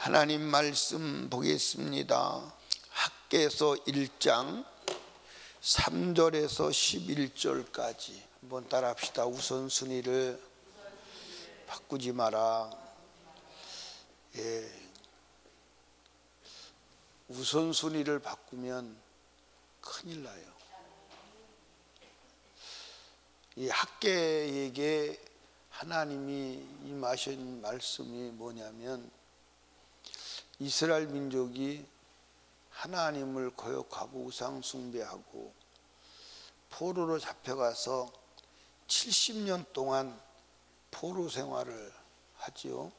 하나님 말씀 보겠습니다. 학개서 1장 3절에서 11절까지 한번 따라합시다. 우선순위를 바꾸지 마라. 우선순위를 바꾸면 큰일 나요. 이 학개에게 하나님이 임하신 말씀이 뭐냐면, 이스라엘 민족이 하나님을 거역하고 우상 숭배하고 포로로 잡혀가서 70년 동안 포로 생활을 하지요.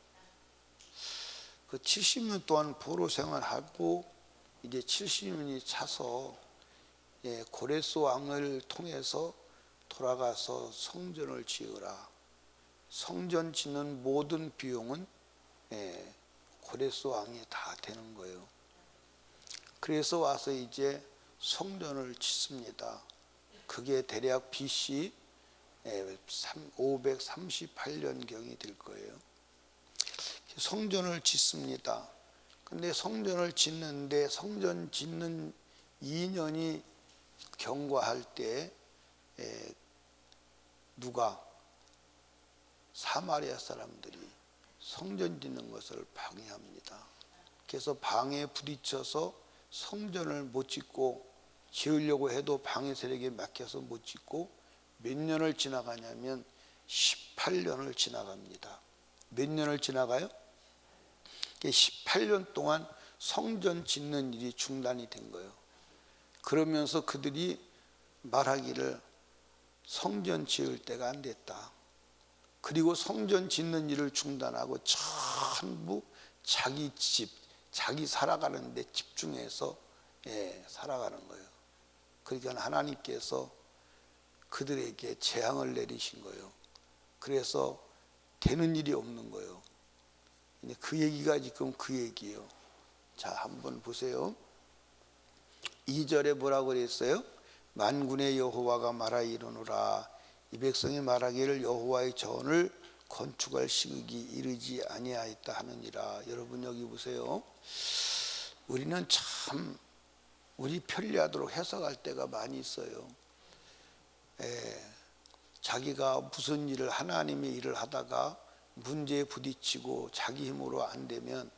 그 70년 동안 포로 생활하고 이제 70년이 차서 고레스 왕을 통해서 돌아가서 성전을 지으라. 성전 짓는 모든 비용은 고레스 왕이 다 되는 거예요. 그래서 와서 이제 성전을 짓습니다. 그게 대략 BC 538년경이 될 거예요. 성전을 짓습니다. 근데 성전을 짓는데 성전 짓는 2년이 경과할 때 누가 사마리아 사람들이 성전 짓는 것을 방해합니다. 그래서 방해에 부딪혀서 성전을 못 짓고, 지으려고 해도 방해 세력에 막혀서 못 짓고, 몇 년을 지나가냐면 18년을 지나갑니다. 몇 년을 지나가요? 18년 동안 성전 짓는 일이 중단이 된 거예요. 그러면서 그들이 말하기를 성전 지을 때가 안 됐다. 그리고 성전 짓는 일을 중단하고 전부 자기 집, 자기 살아가는 데 집중해서 살아가는 거예요. 그러니까 하나님께서 그들에게 재앙을 내리신 거예요. 그래서 되는 일이 없는 거예요. 그 얘기가 지금 그 얘기예요. 자, 한번 보세요. 2절에 뭐라고 그랬어요? 만군의 여호와가 말하 이르노라. 이 백성이 말하기를 여호와의 전을 건축할 시국이 이르지 아니하였다 하느니라. 여러분 여기 보세요. 우리는 참 우리 편리하도록 해석할 때가 많이 있어요. 자기가 무슨 일을, 하나님의 일을 하다가 문제에 부딪히고 자기 힘으로 안 되면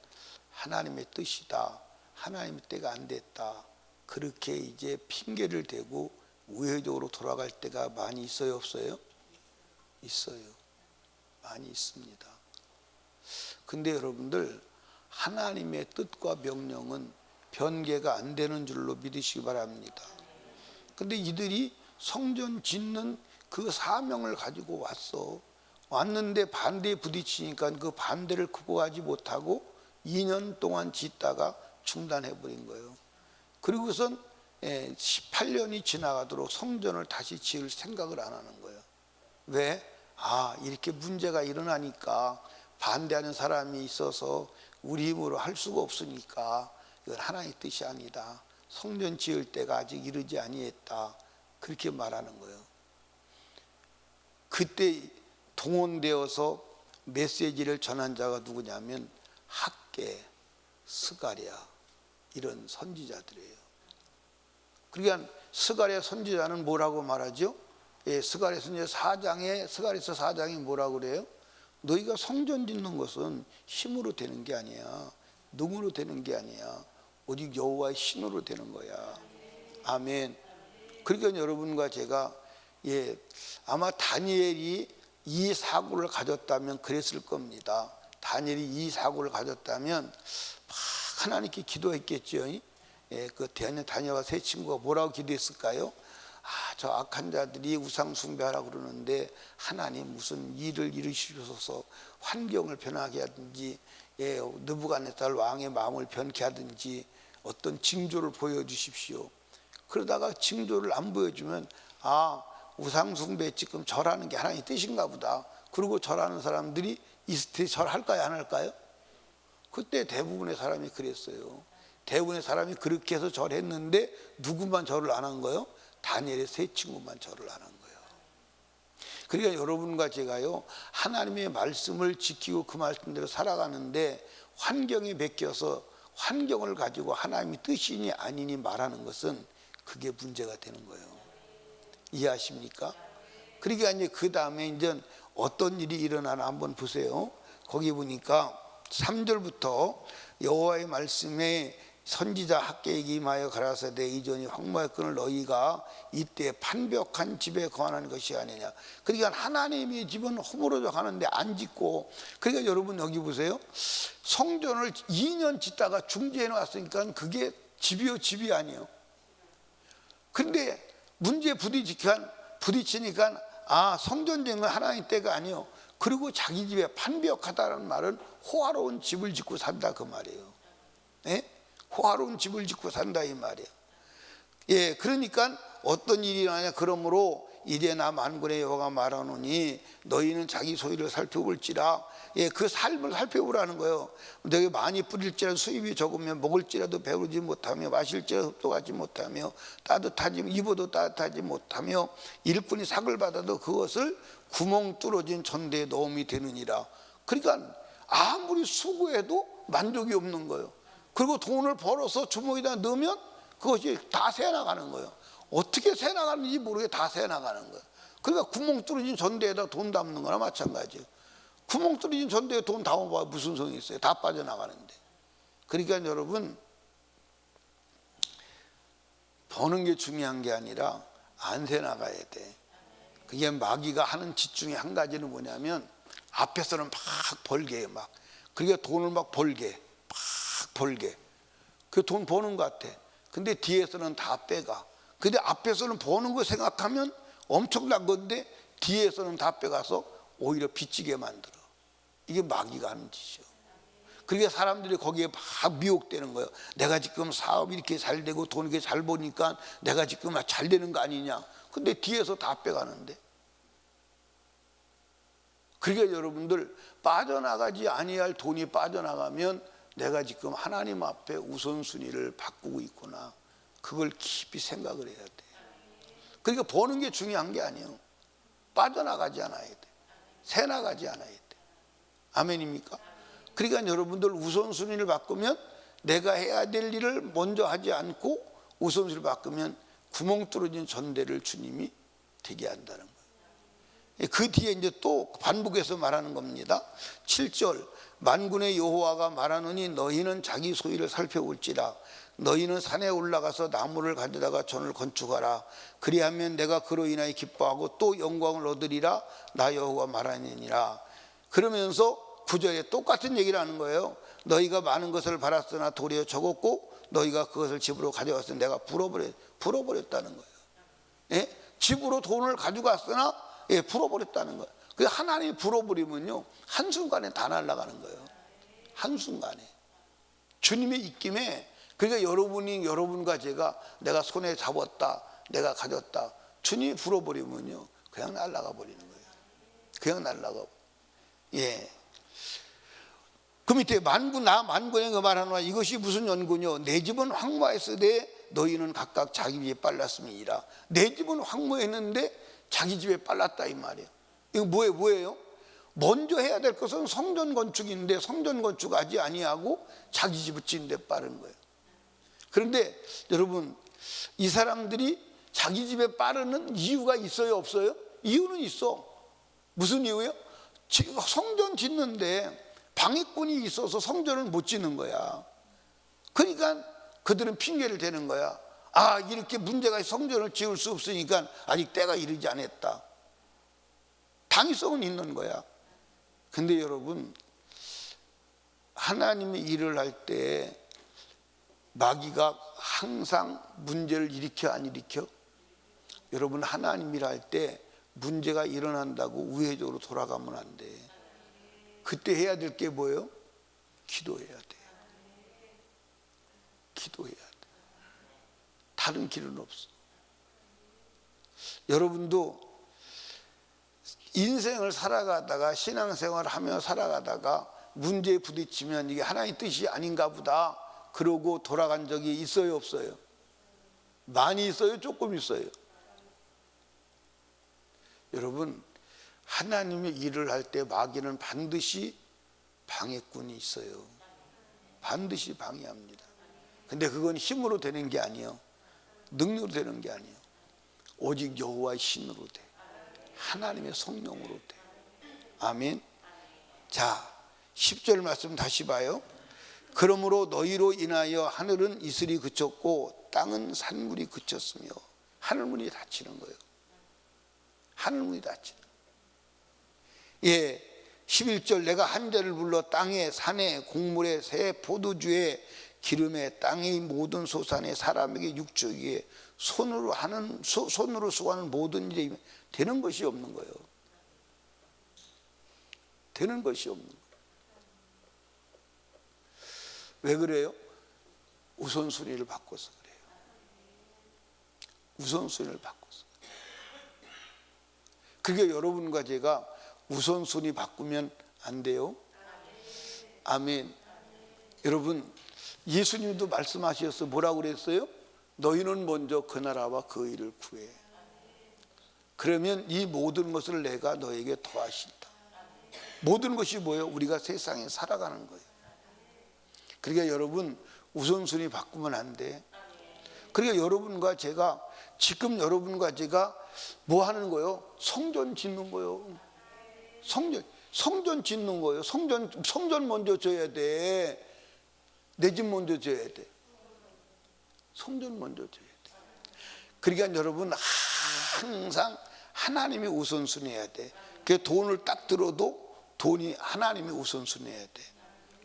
하나님의 뜻이다, 하나님의 때가 안 됐다, 그렇게 이제 핑계를 대고 우회적으로 돌아갈 때가 많이 있어요, 없어요? 있어요. 많이 있습니다. 근데 여러분들, 하나님의 뜻과 명령은 변개가 안 되는 줄로 믿으시기 바랍니다. 근데 이들이 성전 짓는 그 사명을 가지고 왔는데 반대에 부딪히니까 그 반대를 극복하지 못하고 2년 동안 짓다가 중단해버린 거예요. 그리고선 18년이 지나가도록 성전을 다시 지을 생각을 안 하는 거예요. 왜? 이렇게 문제가 일어나니까 반대하는 사람이 있어서 우리 힘으로 할 수가 없으니까 이건 하나님의 뜻이 아니다, 성전 지을 때가 아직 이르지 아니했다, 그렇게 말하는 거예요. 그때 동원되어서 메시지를 전한 자가 누구냐면 학개, 스가랴, 이런 선지자들이에요. 그러니까 스가랴 선지자는 뭐라고 말하죠? 스가랴 선지자 4장에, 스가랴서 4장이 뭐라고 그래요? 너희가 성전 짓는 것은 힘으로 되는 게 아니야, 능으로 되는 게 아니야, 오직 여호와의 신으로 되는 거야. 아멘. 그러니까 여러분과 제가 아마 다니엘이 이 사고를 가졌다면 그랬을 겁니다. 다니엘이 이 사고를 가졌다면 막 하나님께 기도했겠죠. 그 다니엘과 세 친구가 뭐라고 기도했을까요? 저 악한 자들이 우상 숭배하라고 그러는데 하나님 무슨 일을 이루시소서, 환경을 변하게 하든지 느부갓네살 왕의 마음을 변케 하든지 어떤 징조를 보여주십시오. 그러다가 징조를 안 보여주면 우상 숭배 지금 절하는 게 하나님의 뜻인가 보다. 그리고 절하는 사람들이 있을 때 절할까요, 안 할까요? 그때 대부분의 사람이 그랬어요. 대부분의 사람이 그렇게 해서 절했는데 누구만 절을 안 한 거예요? 다니엘의 세 친구만 절을 안 한 거예요. 그러니까 여러분과 제가요, 하나님의 말씀을 지키고 그 말씀대로 살아가는데 환경에 맡겨서 환경을 가지고 하나님의 뜻이니 아니니 말하는 것은 그게 문제가 되는 거예요. 이해하십니까? 그러니까 이제 그 다음에 이제 어떤 일이 일어나나 한번 보세요. 거기 보니까 3절부터 여호와의 말씀에 선지자 학개에게 임하여 가라사대 이전이 황무했거늘 너희가 이때 판벽한 집에 거하는 것이 아니냐. 그러니까 하나님의 집은 허물어져 가는데 안 짓고, 그러니까 여러분 여기 보세요. 성전을 2년 짓다가 중지해 놨으니까 그게 집이요 집이 아니에요. 근데 문제에 부딪히니까 성전 짓는 건 하나님 때가 아니에요. 그리고 자기 집에 판벽하다는 말은 호화로운 집을 짓고 산다 그 말이에요. 예? 호화로운 집을 짓고 산다 이 말이에요. 예, 그러니까 어떤 일이 일어나냐. 그러므로 이제 나 만군의 여호와가 말하노니 너희는 자기 소유를 살펴볼지라. 예, 그 삶을 살펴보라는 거예요. 너희 많이 뿌릴지라도 수입이 적으면 먹을지라도 배부르지 못하며 마실지라도 흡족하지 못하며 따뜻하지 입어도 따뜻하지 못하며 일꾼이 삭을 받아도 그것을 구멍 뚫어진 전대에 넣음이 되느니라. 그러니까 아무리 수고해도 만족이 없는 거예요. 그리고 돈을 벌어서 주머니에다 넣으면 그것이 다 새나가는 거예요. 어떻게 새나가는지 모르게 다 새나가는 거예요. 그러니까 구멍 뚫어진 전대에다 돈 담는 거나 마찬가지예요. 구멍 뚫어진 전대에 돈 담아봐 무슨 소용이 있어요. 다 빠져나가는데. 그러니까 여러분, 버는 게 중요한 게 아니라 안 새나가야 돼. 그게 마귀가 하는 짓 중에 한 가지는 뭐냐면 앞에서는 막 벌게 해요. 막. 그러니까 돈을 막 벌게 그 돈 버는 것 같아. 근데 뒤에서는 다 빼가. 근데 앞에서는 버는 거 생각하면 엄청난 건데 뒤에서는 다 빼가서 오히려 빚지게 만들어. 이게 마귀가 하는 짓이요. 그러니까 사람들이 거기에 막 미혹되는 거예요. 내가 지금 사업이 이렇게 잘 되고 돈 이렇게 잘 버니까 내가 지금 잘 되는 거 아니냐. 근데 뒤에서 다 빼가는데. 그러니까 여러분들, 빠져나가지 아니할 돈이 빠져나가면 내가 지금 하나님 앞에 우선순위를 바꾸고 있구나. 그걸 깊이 생각을 해야 돼. 그러니까 버는 게 중요한 게 아니에요. 빠져나가지 않아야 돼. 새나가지 않아야 돼. 아멘입니까? 그러니까 여러분들 우선순위를 바꾸면 내가 해야 될 일을 먼저 하지 않고 우선순위를 바꾸면 구멍 뚫어진 전대를 주님이 되게 한다는 거예요. 그 뒤에 이제 또 반복해서 말하는 겁니다. 7절 만군의 여호와가 말하노니 너희는 자기 소유를 살펴볼지라. 너희는 산에 올라가서 나무를 가져다가 전을 건축하라. 그리하면 내가 그로 인하여 기뻐하고 또 영광을 얻으리라. 나 여호와 말하느니라. 그러면서 9절에 똑같은 얘기를 하는 거예요. 너희가 많은 것을 바랐으나 도리어 적었고 너희가 그것을 집으로 가져가서 내가 불어버렸다는 거예요. 예? 집으로 돈을 가져갔으나 불어버렸다는 거예요. 그 하나님이 불어버리면요 한순간에 다 날아가는 거예요. 한순간에. 주님의 입김에. 그러니까 여러분과 제가 내가 손에 잡았다, 내가 가졌다, 주님이 불어버리면요 그냥 날아가 버리는 거예요. 그냥 날아가. 예. 그 밑에 만군의 그 말하노라. 이것이 무슨 연구뇨. 내 집은 황무하였으되 너희는 각각 자기 집에 빨랐음이니라. 내 집은 황무했는데 자기 집에 빨랐다 이 말이에요. 이거 뭐예요? 먼저 해야 될 것은 성전 건축인데 성전 건축하지 아니하고 자기 집을 짓는 데 빠른 거예요. 그런데 여러분, 이 사람들이 자기 집에 빠르는 이유가 있어요 없어요? 이유는 있어. 무슨 이유예요? 성전 짓는데 방해꾼이 있어서 성전을 못 짓는 거야. 그러니까 그들은 핑계를 대는 거야. 이렇게 문제가 성전을 지을 수 없으니까 아직 때가 이르지 않았다. 당위성은 있는 거야. 근데 여러분, 하나님의 일을 할 때 마귀가 항상 문제를 일으켜 안 일으켜? 여러분, 하나님 일할 때 문제가 일어난다고 우회적으로 돌아가면 안 돼. 그때 해야 될 게 뭐예요? 기도해야 돼. 기도해야 돼. 다른 길은 없어. 여러분도 인생을 살아가다가 신앙생활을 하며 살아가다가 문제에 부딪히면 이게 하나님의 뜻이 아닌가 보다 그러고 돌아간 적이 있어요 없어요? 많이 있어요? 조금 있어요? 여러분, 하나님의 일을 할 때 마귀는 반드시 방해꾼이 있어요. 반드시 방해합니다. 근데 그건 힘으로 되는 게 아니에요. 능력으로 되는 게 아니에요. 오직 여호와의 신으로 돼. 하나님의 성령으로 돼. 아멘. 자, 10절 말씀 다시 봐요. 그러므로 너희로 인하여 하늘은 이슬이 그쳤고 땅은 산물이 그쳤으며. 하늘문이 닫히는 거예요. 하늘문이 닫히는 거예요. 예, 11절 내가 한자를 불러 땅에 산에 곡물에 새 포도주에 기름에 땅의 모든 소산에 사람에게 육축에 손으로 수고하는 모든 일에 되는 것이 없는 거예요. 되는 것이 없는 거예요. 왜 그래요? 우선순위를 바꿔서 그래요. 우선순위를 바꿔서. 그게 여러분과 제가 우선순위 바꾸면 안 돼요. 아멘. 여러분, 예수님도 말씀하셨어요. 뭐라고 그랬어요? 너희는 먼저 그 나라와 그 일을 구해. 그러면 이 모든 것을 내가 너에게 더하신다. 모든 것이 뭐예요? 우리가 세상에 살아가는 거예요. 그러니까 여러분, 우선순위 바꾸면 안 돼. 그러니까 여러분과 제가 지금 여러분과 제가 뭐 하는 거예요? 성전 짓는 거예요. 성전 짓는 거예요. 성전 먼저 져야 돼. 내 집 먼저 져야 돼. 성전 먼저 져야 돼. 그러니까 여러분 항상 하나님이 우선순위해야 돼. 그 돈을 딱 들어도 돈이 하나님이 우선순위해야 돼.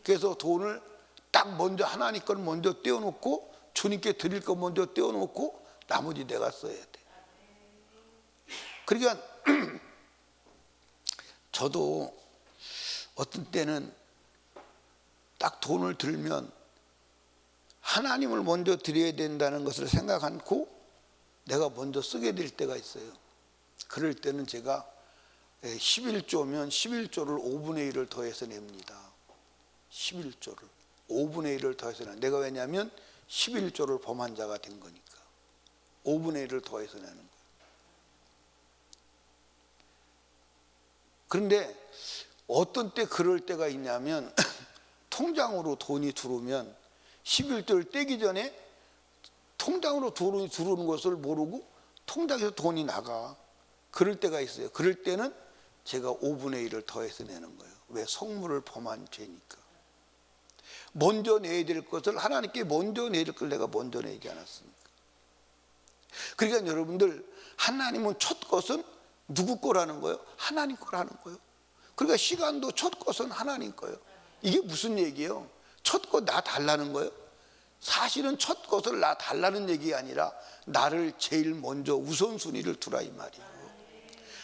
그래서 돈을 딱 먼저 하나님 걸 먼저 떼어놓고 주님께 드릴 거 먼저 떼어놓고 나머지 내가 써야 돼. 그러니까 저도 어떤 때는 딱 돈을 들면 하나님을 먼저 드려야 된다는 것을 생각 않고 내가 먼저 쓰게 될 때가 있어요. 그럴 때는 제가 11조면 11조를 5분의 1을 더해서 냅니다. 11조를 5분의 1을 더해서 내. 내가 왜냐하면 11조를 범한 자가 된 거니까 5분의 1을 더해서 내는 거예요. 그런데 어떤 때 그럴 때가 있냐면 통장으로 돈이 들어오면 11조를 떼기 전에 통장으로 돈이 들어오는 것을 모르고 통장에서 돈이 나가. 그럴 때가 있어요. 그럴 때는 제가 5분의 1을 더해서 내는 거예요. 왜? 성물을 범한 죄니까. 먼저 내야 될 것을 하나님께 먼저 내야 될 걸 내가 먼저 내지 않았습니까? 그러니까 여러분들, 하나님은 첫 것은 누구 거라는 거예요? 하나님 거라는 거예요. 그러니까 시간도 첫 것은 하나님 거예요. 이게 무슨 얘기예요? 첫 것 나 달라는 거예요? 사실은 첫 것을 나 달라는 얘기가 아니라 나를 제일 먼저 우선순위를 두라 이 말이에요.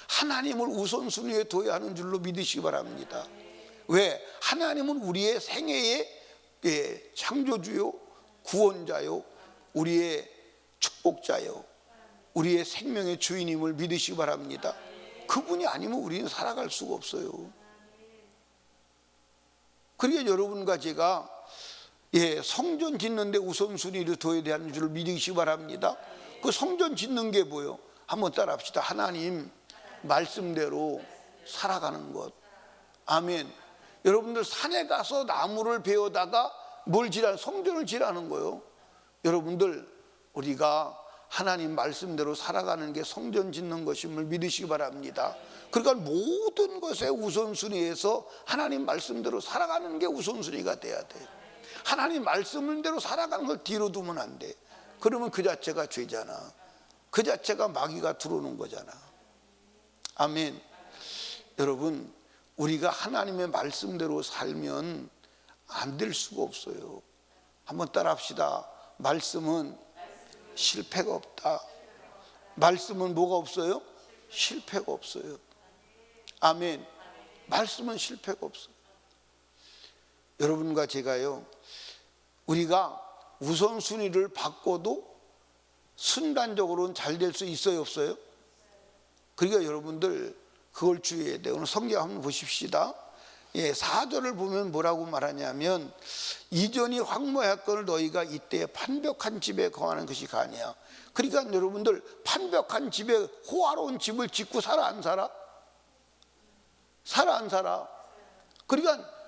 하나님을 우선순위에 둬야 하는 줄로 믿으시기 바랍니다. 왜? 하나님은 우리의 생애의 창조주요, 구원자요, 우리의 축복자요, 우리의 생명의 주인임을 믿으시기 바랍니다. 그분이 아니면 우리는 살아갈 수가 없어요. 그러니까 여러분과 제가 성전 짓는 데 우선순위를 둬야 되는 줄 믿으시기 바랍니다. 그 성전 짓는 게 뭐예요? 한번 따라합시다. 하나님 말씀대로 살아가는 것. 아멘. 여러분들 산에 가서 나무를 베어다가 뭘 지라는, 성전을 지라는 거예요. 여러분들, 우리가 하나님 말씀대로 살아가는 게 성전 짓는 것임을 믿으시기 바랍니다. 그러니까 모든 것의 우선순위에서 하나님 말씀대로 살아가는 게 우선순위가 돼야 돼. 하나님 말씀대로 살아가는 걸 뒤로 두면 안 돼. 그러면 그 자체가 죄잖아. 그 자체가 마귀가 들어오는 거잖아. 아멘. 여러분, 우리가 하나님의 말씀대로 살면 안 될 수가 없어요. 한번 따라 합시다. 말씀은 실패가 없다. 말씀은 뭐가 없어요? 실패가 없어요. 아멘. 말씀은 실패가 없어요. 여러분과 제가요, 우리가 우선순위를 바꿔도 순간적으로는 잘 될 수 있어요, 없어요? 그러니까 여러분들 그걸 주의해야 돼요. 오늘 성경 한번 보십시다. 4절을 보면 뭐라고 말하냐면, 이전이 황무하였거늘 너희가 이때 판벽한 집에 거하는 것이 가냐. 그러니까 여러분들, 판벽한 집에 호화로운 집을 짓고 살아 안 살아? 살아 안 살아? 그러니까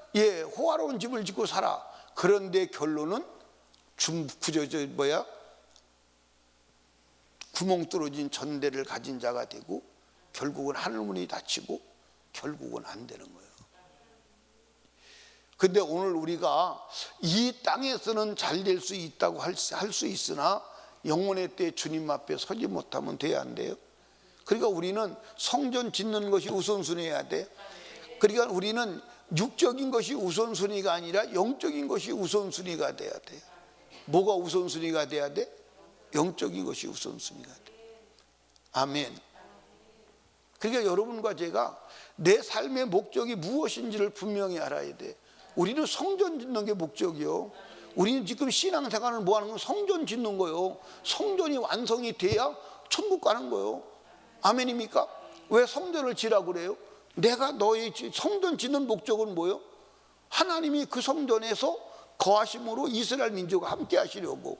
호화로운 집을 짓고 살아. 그런데 결론은 구멍 뚫어진 전대를 가진 자가 되고 결국은 하늘문이 닫히고 결국은 안 되는 거예요. 근데 오늘 우리가 이 땅에서는 잘 될 수 있다고 할 수 있으나 영혼의 때 주님 앞에 서지 못하면 돼야 안 돼요? 그러니까 우리는 성전 짓는 것이 우선순위여야 돼. 그러니까 우리는 육적인 것이 우선순위가 아니라 영적인 것이 우선순위가 돼야 돼. 뭐가 우선순위가 돼야 돼? 영적인 것이 우선순위가 돼. 아멘. 그러니까 여러분과 제가 내 삶의 목적이 무엇인지를 분명히 알아야 돼. 우리는 성전 짓는 게 목적이요. 우리는 지금 신앙생활을 뭐 하는 건 성전 짓는 거요. 성전이 완성이 돼야 천국 가는 거요. 아멘입니까? 왜 성전을 지라고 그래요? 내가 너의 성전 짓는 목적은 뭐요? 하나님이 그 성전에서 거하심으로 이스라엘 민족과 함께 하시려고.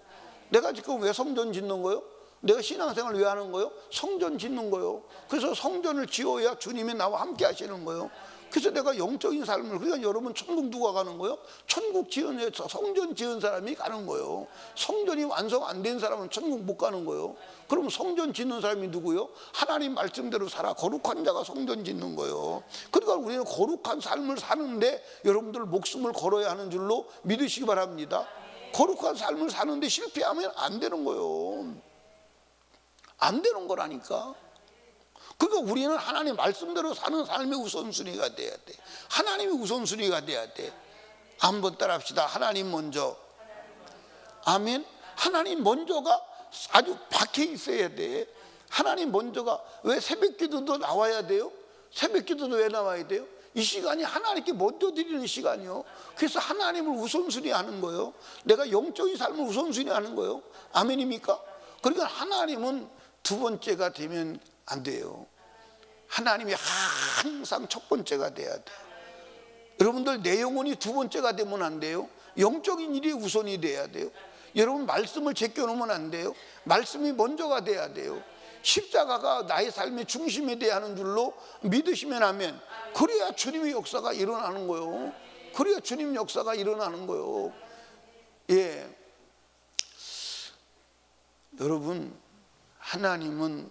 내가 지금 왜 성전 짓는 거요? 내가 신앙생활을 왜 하는 거요? 성전 짓는 거요. 그래서 성전을 지어야 주님이 나와 함께 하시는 거요. 그래서 내가 영적인 삶을, 그러니까 여러분 천국 누가 가는 거요? 천국 지은, 성전 지은 사람이 가는 거요. 성전이 완성 안 된 사람은 천국 못 가는 거요. 그럼 성전 짓는 사람이 누구요? 하나님 말씀대로 살아 거룩한 자가 성전 짓는 거요. 그러니까 우리는 거룩한 삶을 사는데 여러분들 목숨을 걸어야 하는 줄로 믿으시기 바랍니다. 거룩한 삶을 사는데 실패하면 안 되는 거요. 안 되는 거라니까. 그러니까 우리는 하나님 말씀대로 사는 삶의 우선순위가 돼야 돼. 하나님이 우선순위가 돼야 돼. 한번 따라합시다. 하나님 먼저. 아멘. 하나님 먼저가 아주 박혀 있어야 돼. 하나님 먼저가. 왜 새벽기도도 나와야 돼요? 새벽기도도 왜 나와야 돼요? 이 시간이 하나님께 먼저 드리는 시간이요. 그래서 하나님을 우선순위 하는 거예요. 내가 영적인 삶을 우선순위 하는 거예요. 아멘입니까? 그러니까 하나님은 두 번째가 되면 안 돼요. 하나님이 항상 첫 번째가 돼야 돼요. 여러분들 내 영혼이 두 번째가 되면 안 돼요. 영적인 일이 우선이 돼야 돼요. 여러분 말씀을 제껴놓으면 안 돼요. 말씀이 먼저가 돼야 돼요. 십자가가 나의 삶의 중심이 돼야 하는 줄로 믿으시면 하면, 그래야 주님의 역사가 일어나는 거예요. 그래야 주님 역사가 일어나는 거예요. 예, 여러분 하나님은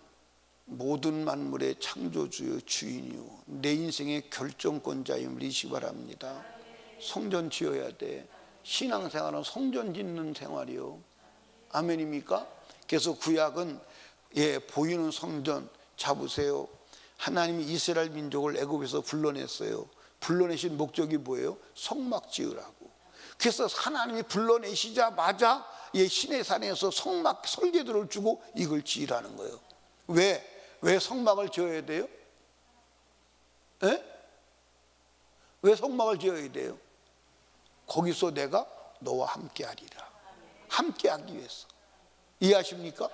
모든 만물의 창조주요 주인이요 내 인생의 결정권자임을 잊으시기 바랍니다. 성전 지어야 돼. 신앙생활은 성전 짓는 생활이요. 아멘입니까? 그래서 구약은 보이는 성전 잡으세요. 하나님이 이스라엘 민족을 애굽에서 불러냈어요. 불러내신 목적이 뭐예요? 성막 지으라고. 그래서 하나님이 불러내시자마자 시내산에서 성막 설계도를 주고 이걸 지으라는 거예요. 왜 성막을 지어야 돼요? 왜 성막을 지어야 돼요? 거기서 내가 너와 함께 하리라. 함께 하기 위해서. 이해하십니까?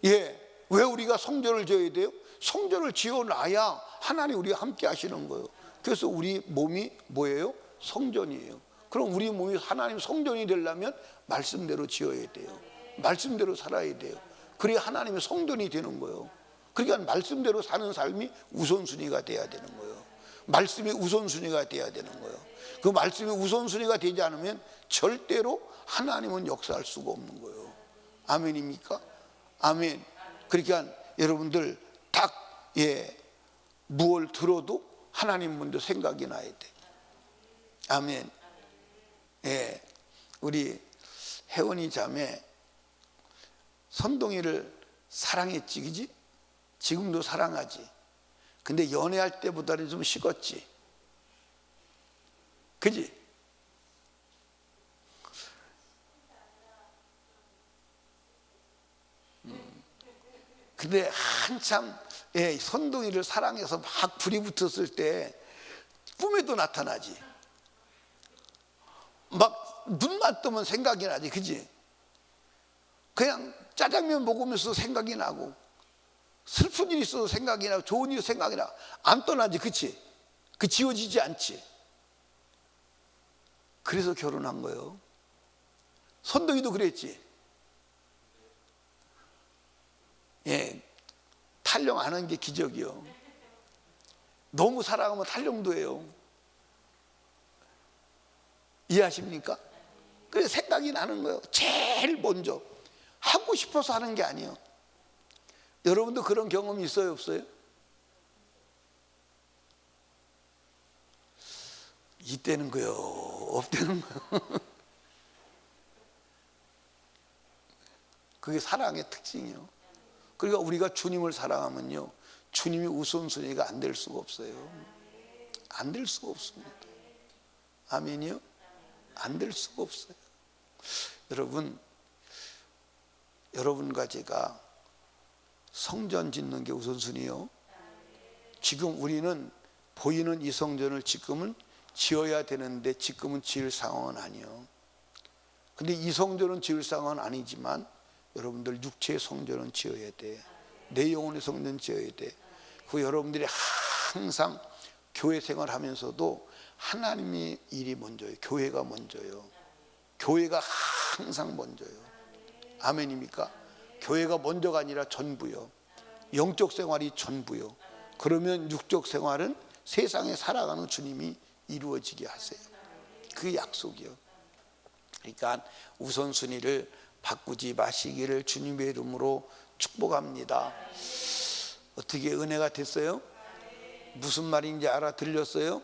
예. 왜 우리가 성전을 지어야 돼요? 성전을 지어놔야 하나님 우리와 함께 하시는 거예요. 그래서 우리 몸이 뭐예요? 성전이에요. 그럼 우리 몸이 하나님 성전이 되려면 말씀대로 지어야 돼요. 말씀대로 살아야 돼요. 그래야 하나님의 성전이 되는 거예요. 그러니까 말씀대로 사는 삶이 우선순위가 돼야 되는 거예요. 말씀이 우선순위가 돼야 되는 거예요. 그 말씀이 우선순위가 되지 않으면 절대로 하나님은 역사할 수가 없는 거예요. 아멘입니까? 아멘. 그러니까 여러분들 딱 무얼 들어도 하나님 먼저 생각이 나야 돼. 아멘. 우리 혜원이 자매 선동이를 사랑했지, 그지? 지금도 사랑하지. 근데 연애할 때보다는 좀 식었지, 그지? 근데 한참 선동이를 사랑해서 막 불이 붙었을 때 꿈에도 나타나지. 막 눈만 뜨면 생각이 나지, 그지? 그냥 짜장면 먹으면서 생각이 나고, 슬픈 일이 있어도 생각이 나고, 좋은 일이 생각이 나. 안 떠나지, 그치? 그 지워지지 않지. 그래서 결혼한 거예요. 선동이도 그랬지. 탈령 안 한 게 기적이요. 너무 사랑하면 탈령도 해요. 이해하십니까? 그래서 생각이 나는 거예요. 제일 먼저 하고 싶어서 하는 게 아니에요. 여러분도 그런 경험이 있어요, 없어요? 이때는 거요, 없대는 거요. 그게 사랑의 특징이에요. 그러니까 우리가 주님을 사랑하면요, 주님이 우선순위가 안 될 수가 없어요. 안 될 수가 없습니다. 아멘이요? 안 될 수가 없어요. 여러분과 제가 성전 짓는 게 우선순위요. 지금 우리는 보이는 이 성전을 지금은 지어야 되는데 지금은 지을 상황은 아니에요. 근데 이 성전은 지을 상황은 아니지만 여러분들 육체의 성전은 지어야 돼. 내 영혼의 성전 지어야 돼. 그 여러분들이 항상 교회 생활하면서도 하나님의 일이 먼저예요. 교회가 먼저예요. 교회가 항상 먼저예요. 아멘입니까? 교회가 먼저가 아니라 전부요. 영적 생활이 전부요. 그러면 육적 생활은 세상에 살아가는 주님이 이루어지게 하세요. 그 약속이요. 그러니까 우선순위를 바꾸지 마시기를 주님의 이름으로 축복합니다. 어떻게 은혜가 됐어요? 무슨 말인지 알아들렸어요?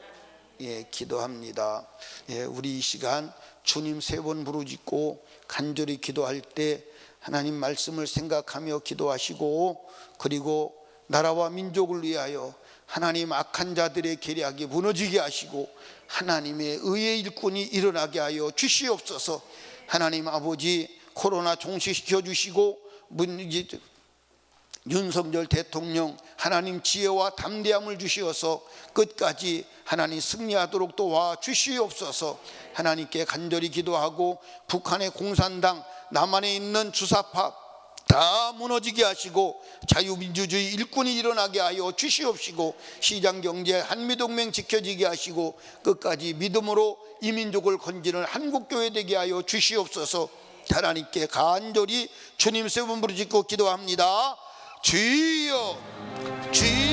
예, 기도합니다. 예, 우리 이 시간 주님 3번 부르짖고 간절히 기도할 때 하나님 말씀을 생각하며 기도하시고, 그리고 나라와 민족을 위하여 하나님 악한 자들의 계략이 무너지게 하시고 하나님의 의의 일꾼이 일어나게 하여 주시옵소서. 하나님 아버지, 코로나 종식시켜 주시고 윤석열 대통령 하나님 지혜와 담대함을 주시어서 끝까지 하나님 승리하도록 도와 주시옵소서. 하나님께 간절히 기도하고 북한의 공산당, 남한에 있는 주사파 다 무너지게 하시고 자유민주주의 일꾼이 일어나게 하여 주시옵시고 시장경제 한미동맹 지켜지게 하시고 끝까지 믿음으로 이 민족을 건지는 한국교회 되게 하여 주시옵소서. 하나님께 간절히 주님 3번 부르짖고 기도합니다. 주여, 주여.